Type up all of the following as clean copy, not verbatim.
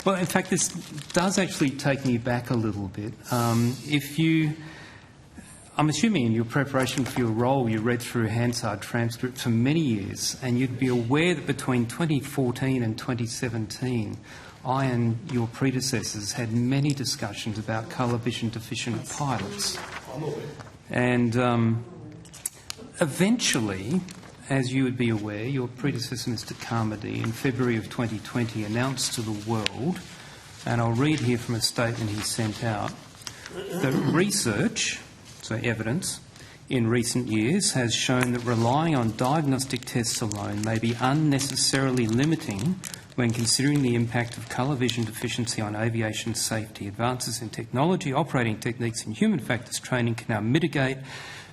Well, in fact, this does actually take me back a little bit. I'm assuming in your preparation for your role you read through Hansard transcripts for many years, and you'd be aware that between 2014 and 2017, I and your predecessors had many discussions about colour vision deficient pilots. And eventually, as you would be aware, your predecessor, Mr Carmody, in February of 2020 announced to the world, and I'll read here from a statement he sent out, that research, so evidence, in recent years has shown that relying on diagnostic tests alone may be unnecessarily limiting when considering the impact of colour vision deficiency on aviation safety. Advances in technology, operating techniques and human factors training can now mitigate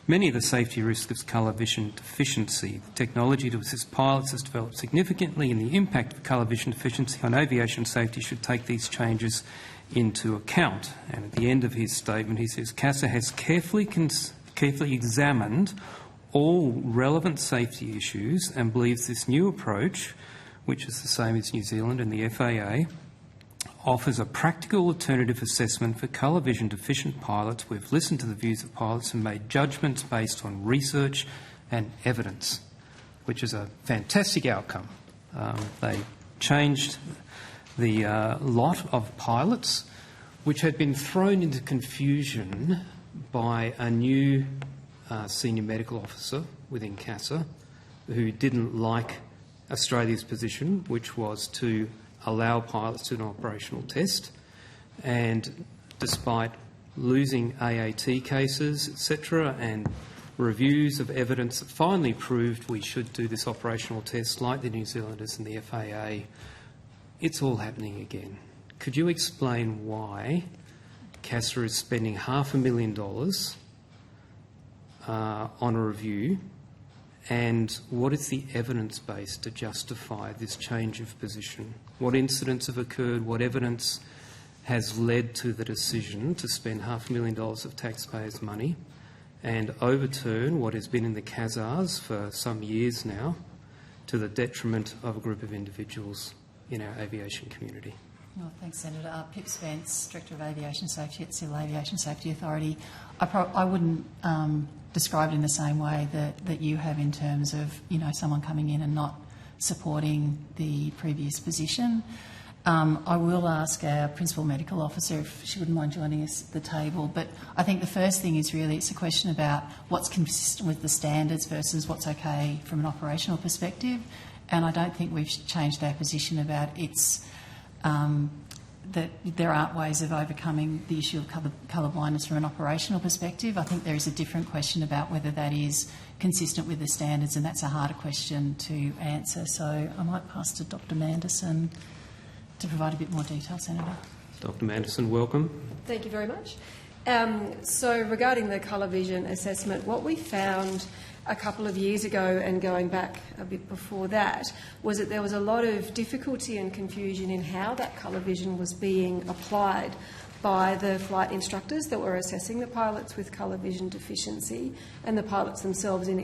many of the safety risks of colour vision deficiency. The technology to assist pilots has developed significantly, and the impact of colour vision deficiency on aviation safety should take these changes into account. And at the end of his statement he says, CASA has carefully examined all relevant safety issues and believes this new approach, which is the same as New Zealand and the FAA, offers a practical alternative assessment for colour vision deficient pilots. We've listened to the views of pilots and made judgments based on research and evidence, which is a fantastic outcome. They changed the lot of pilots, which had been thrown into confusion by a new senior medical officer within CASA who didn't like Australia's position, which was to allow pilots to do an operational test, and despite losing AAT cases, etc., and reviews of evidence that finally proved we should do this operational test like the New Zealanders and the FAA, it's all happening again. Could you explain why CASA is spending $500,000 on a review, and what is the evidence base to justify this change of position? What incidents have occurred? What evidence has led to the decision to spend $500,000 of taxpayers' money and overturn what has been in the CASAs for some years now to the detriment of a group of individuals in our aviation community? Well, thanks, Senator. Pip Spence, Director of Aviation Safety at Civil Aviation Safety Authority. I wouldn't describe it in the same way that you have in terms of, someone coming in and not supporting the previous position. I will ask our Principal Medical Officer if she wouldn't mind joining us at the table. But I think the first thing is really it's a question about what's consistent with the standards versus what's okay from an operational perspective. And I don't think we've changed our position about that there aren't ways of overcoming the issue of colour blindness from an operational perspective. I think there is a different question about whether that is consistent with the standards, and that's a harder question to answer. So I might pass to Dr Manderson to provide a bit more detail, Senator. Dr Manderson, welcome. Thank you very much. So regarding the colour vision assessment, what we found a couple of years ago and going back a bit before that was that there was a lot of difficulty and confusion in how that colour vision was being applied by the flight instructors that were assessing the pilots with colour vision deficiency and the pilots themselves in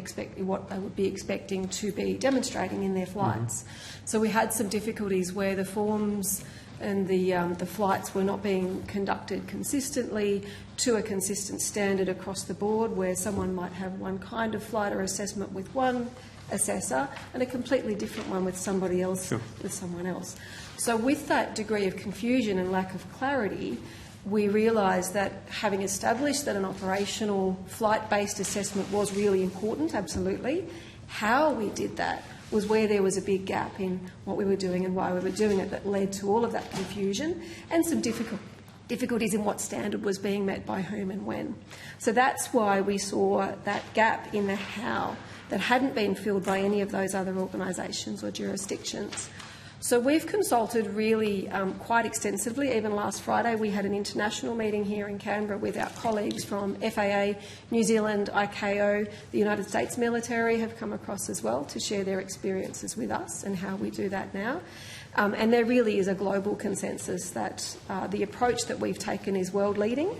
what they would be expecting to be demonstrating in their flights. So we had some difficulties where the forms and the flights were not being conducted consistently to a consistent standard across the board, where someone might have one kind of flight or assessment with one assessor and a completely different one with somebody else, with someone else. So with that degree of confusion and lack of clarity, we realised that having established that an operational flight-based assessment was really important, absolutely, how we did that was where there was a big gap in what we were doing and why we were doing it that led to all of that confusion and some difficulties in what standard was being met by whom and when. So that's why we saw that gap in the how that hadn't been filled by any of those other organisations or jurisdictions. So we've consulted really quite extensively. Even last Friday we had an international meeting here in Canberra with our colleagues from FAA, New Zealand, ICAO, the United States military have come across as well to share their experiences with us and how we do that now. And there really is a global consensus that the approach that we've taken is world-leading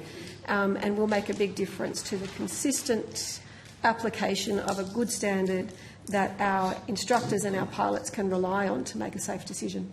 and will make a big difference to the consistent application of a good standard that our instructors and our pilots can rely on to make a safe decision.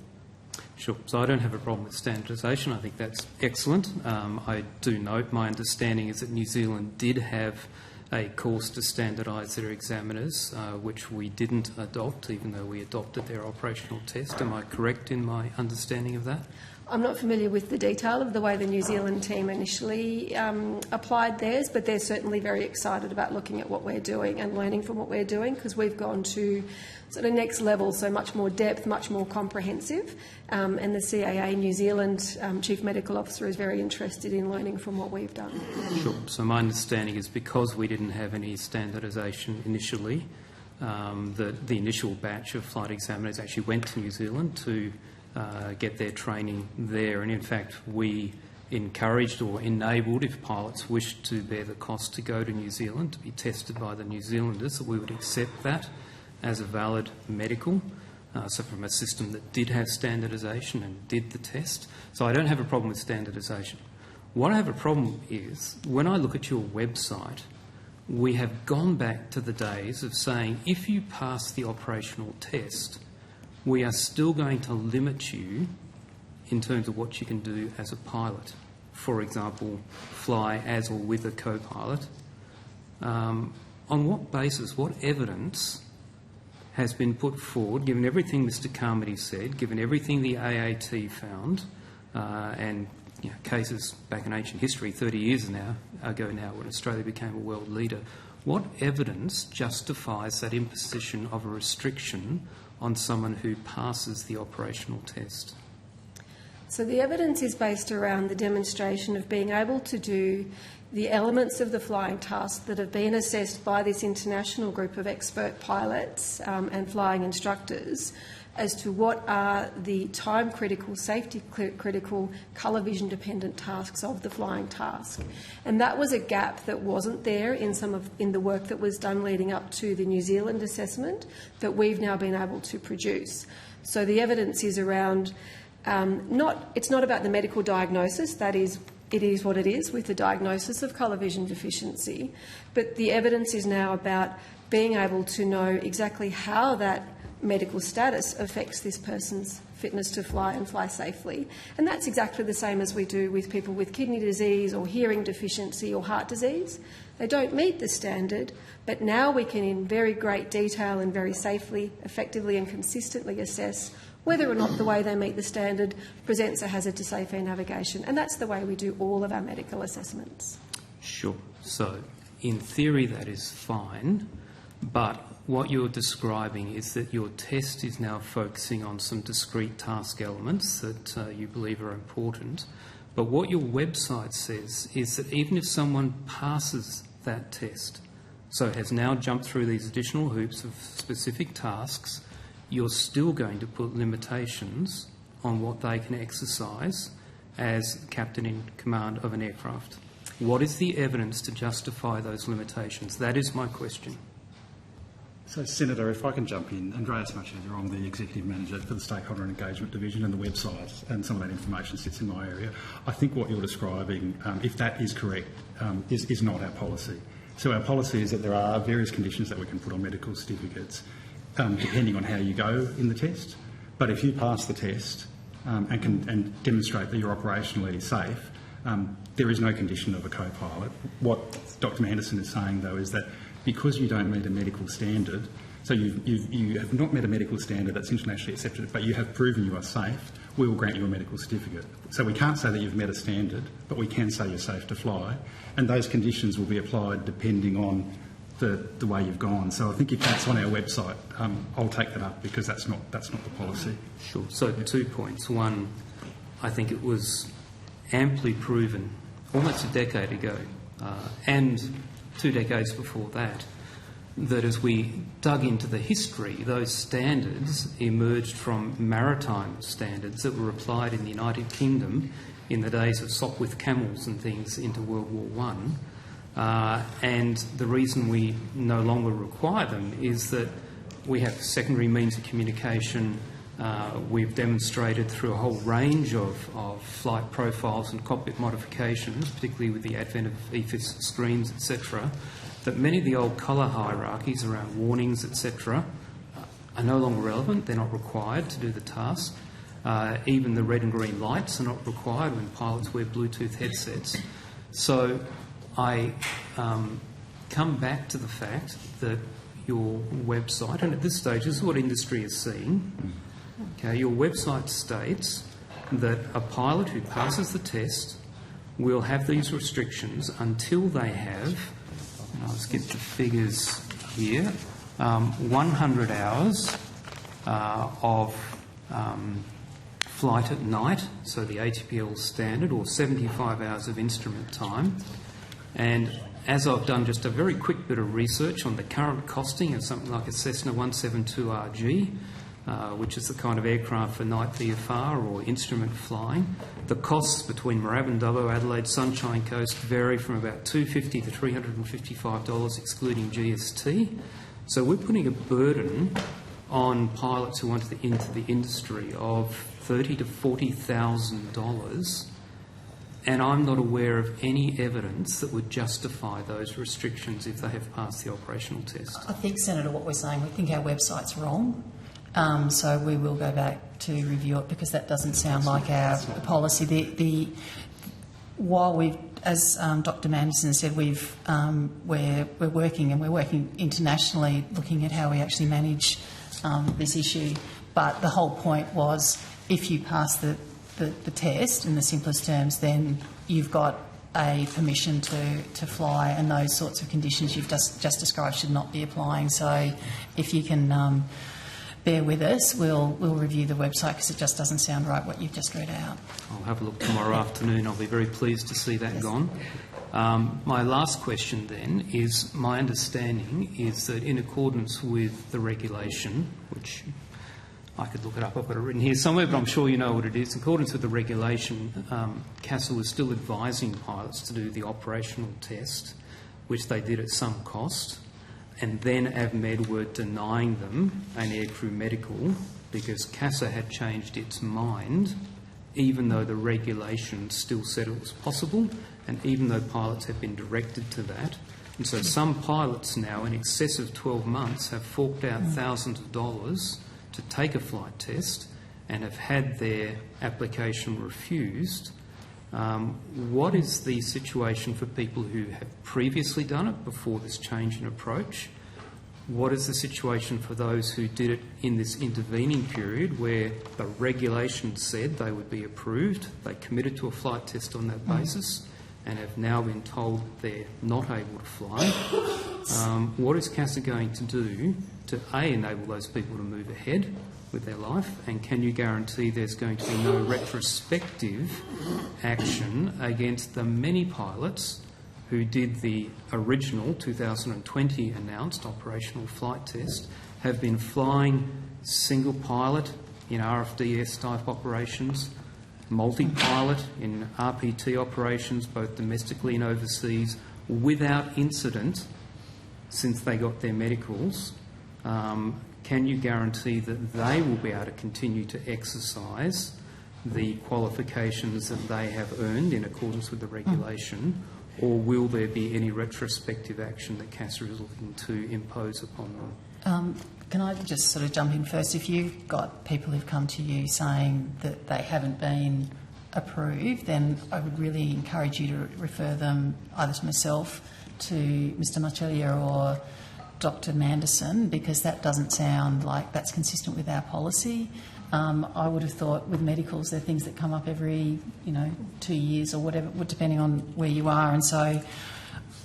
Sure. So I don't have a problem with standardisation. I think that's excellent. I do note my understanding is that New Zealand did have a course to standardise their examiners, which we didn't adopt, even though we adopted their operational test. Am I correct in my understanding of that? I'm not familiar with the detail of the way the New Zealand team initially applied theirs, but they're certainly very excited about looking at what we're doing and learning from what we're doing, because we've gone to sort of next level, so much more depth, much more comprehensive. And the CAA New Zealand Chief Medical Officer is very interested in learning from what we've done. Sure. So my understanding is because we didn't have any standardisation initially, the initial batch of flight examiners actually went to New Zealand to get their training there, and in fact we encouraged or enabled, if pilots wished to bear the cost to go to New Zealand to be tested by the New Zealanders, that we would accept that as a valid medical, so from a system that did have standardisation and did the test. So I don't have a problem with standardisation. What I have a problem is, when I look at your website, we have gone back to the days of saying if you pass the operational test, we are still going to limit you in terms of what you can do as a pilot. For example, fly as or with a co-pilot. On what basis, what evidence has been put forward, given everything Mr Carmody said, given everything the AAT found, and cases back in ancient history, 30 years ago now, when Australia became a world leader, what evidence justifies that imposition of a restriction on someone who passes the operational test? So the evidence is based around the demonstration of being able to do the elements of the flying task that have been assessed by this international group of expert pilots and flying instructors as to what are the time-critical, safety-critical, colour vision-dependent tasks of the flying task. And that was a gap that wasn't there in the work that was done leading up to the New Zealand assessment that we've now been able to produce. So the evidence is around, it's not about the medical diagnosis, it is what it is with the diagnosis of colour vision deficiency, but the evidence is now about being able to know exactly how that medical status affects this person's fitness to fly and fly safely. And that's exactly the same as we do with people with kidney disease or hearing deficiency or heart disease. They don't meet the standard, but now we can in very great detail and very safely, effectively and consistently assess whether or not the way they meet the standard presents a hazard to safe air navigation. And that's the way we do all of our medical assessments. Sure. So, in theory that is fine, but what you're describing is that your test is now focusing on some discrete task elements that you believe are important. But what your website says is that even if someone passes that test, so has now jumped through these additional hoops of specific tasks, you're still going to put limitations on what they can exercise as captain in command of an aircraft. What is the evidence to justify those limitations? That is my question. So, Senator, if I can jump in, Andreas Macheder, I'm the Executive Manager for the Stakeholder Engagement Division, and the website and some of that information sits in my area. I think what you're describing, if that is correct, is not our policy. So our policy is that there are various conditions that we can put on medical certificates depending on how you go in the test. But if you pass the test and demonstrate that you're operationally safe, there is no condition of a co-pilot. What Dr Manderson is saying, though, is that because you don't meet a medical standard, so you have not met a medical standard that's internationally accepted, but you have proven you are safe, we will grant you a medical certificate. So we can't say that you've met a standard, but we can say you're safe to fly, and those conditions will be applied depending on the way you've gone. So I think if that's on our website, I'll take that up because that's not the policy. Sure. So 2 points. One, I think it was amply proven almost a decade ago and 2 decades before that, that as we dug into the history, those standards emerged from maritime standards that were applied in the United Kingdom in the days of Sopwith camels and things into World War I. And the reason we no longer require them is that we have secondary means of communication. We've demonstrated through a whole range of flight profiles and cockpit modifications, particularly with the advent of EFIS screens, etc., that many of the old colour hierarchies around warnings, etc., are no longer relevant. They're not required to do the task. Even the red and green lights are not required when pilots wear Bluetooth headsets. So I come back to the fact that your website, and at this stage this is what industry is seeing, okay, your website states that a pilot who passes the test will have these restrictions until they have, and I'll just get the figures here, 100 hours of flight at night, so the ATPL standard, or 75 hours of instrument time. And as I've done just a very quick bit of research on the current costing of something like a Cessna 172RG, which is the kind of aircraft for night VFR or instrument flying, the costs between Moorabbin, Dubbo, Adelaide, Sunshine Coast vary from about $250 to $355, excluding GST. So we're putting a burden on pilots who want to into the industry of $30,000 to $40,000, and I'm not aware of any evidence that would justify those restrictions if they have passed the operational test. I think, Senator, what we're saying, we think our website's wrong, so we will go back to review it because that doesn't sound like our policy. While we've, as Dr. Manderson said, we're working internationally, looking at how we actually manage this issue. But the whole point was, if you pass the test in the simplest terms, then you've got a permission to fly, and those sorts of conditions you've just described should not be applying. So if you can bear with us, we'll review the website because it just doesn't sound right what you've just read out. I'll have a look tomorrow afternoon. I'll be very pleased to see that gone. My last question then is, my understanding is that in accordance with the regulation, which I could look it up, I've got it written here somewhere, but I'm sure you know what it is. In accordance with the regulation, CASA was still advising pilots to do the operational test, which they did at some cost, and then AVMED were denying them an aircrew medical because CASA had changed its mind, even though the regulation still said it was possible, and even though pilots had been directed to that. And so some pilots now, in excess of 12 months, have forked out thousands of dollars to take a flight test and have had their application refused. What is the situation for people who have previously done it before this change in approach? What is the situation for those who did it in this intervening period where the regulation said they would be approved, they committed to a flight test on that basis, and have now been told they're not able to fly? What is CASA going to do to enable those people to move ahead with their life, and can you guarantee there's going to be no retrospective action against the many pilots who did the original 2020 announced operational flight test, have been flying single pilot in RFDS type operations, multi-pilot in RPT operations, both domestically and overseas, without incident since they got their medicals? Can you guarantee that they will be able to continue to exercise the qualifications that they have earned in accordance with the regulation, or will there be any retrospective action that CASA is looking to impose upon them? Can I just sort of jump in first? If you've got people who've come to you saying that they haven't been approved, then I would really encourage you to refer them either to myself, to Mr Marcellia or Dr Manderson, because that doesn't sound like that's consistent with our policy. I would have thought with medicals, there are things that come up every 2 years or whatever, depending on where you are, and so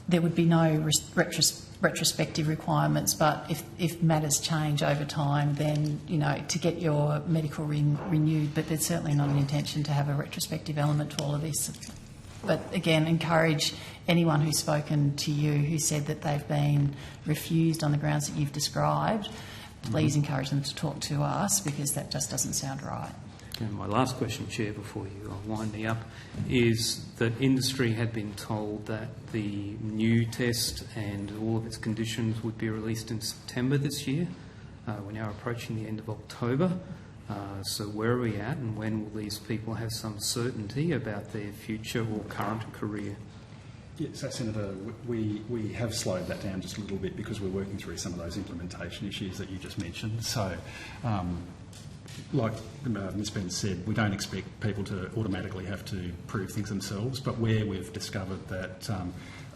there would be no retrospective requirements. But if matters change over time, then to get your medical renewed. But there's certainly not an intention to have a retrospective element to all of this. But again, encourage anyone who's spoken to you who said that they've been refused on the grounds that you've described, please encourage them to talk to us, because that just doesn't sound right. And my last question, Chair, before you wind me up, is that industry had been told that the new test and all of its conditions would be released in September this year. We're now approaching the end of October. So where are we at, and when will these people have some certainty about their future or current career? Yeah, so, Senator, we have slowed that down just a little bit because we're working through some of those implementation issues that you just mentioned. So like Ms Spence said, we don't expect people to automatically have to prove things themselves, but where we've discovered that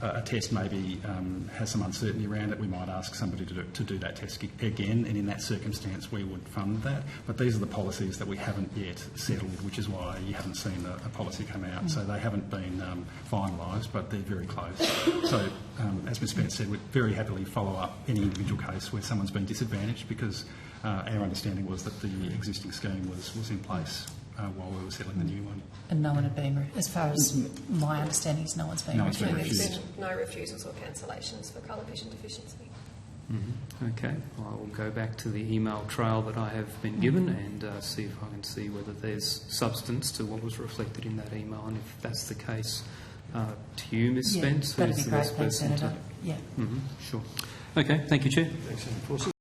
a test maybe has some uncertainty around it, we might ask somebody to do that test again, and in that circumstance we would fund that. But these are the policies that we haven't yet settled, which is why you haven't seen a policy come out. So they haven't been finalised, but they're very close. So, as Ms Spence said, we'd very happily follow up any individual case where someone's been disadvantaged, because our understanding was that the existing scheme was in place while we were settling the new one. And no one had been, as far as my understanding is, no one's been No one's been refused. There's been no refusals or cancellations for colour vision deficiency. Okay, I will go back to the email trail that I have been given and see if I can see whether there's substance to what was reflected in that email, and if that's the case, to you, Ms Spence, that'd who's be the great, best thanks, person Senator. to... Yeah. Sure. Okay, thank you, Chair. Thanks, Senator Fawcett.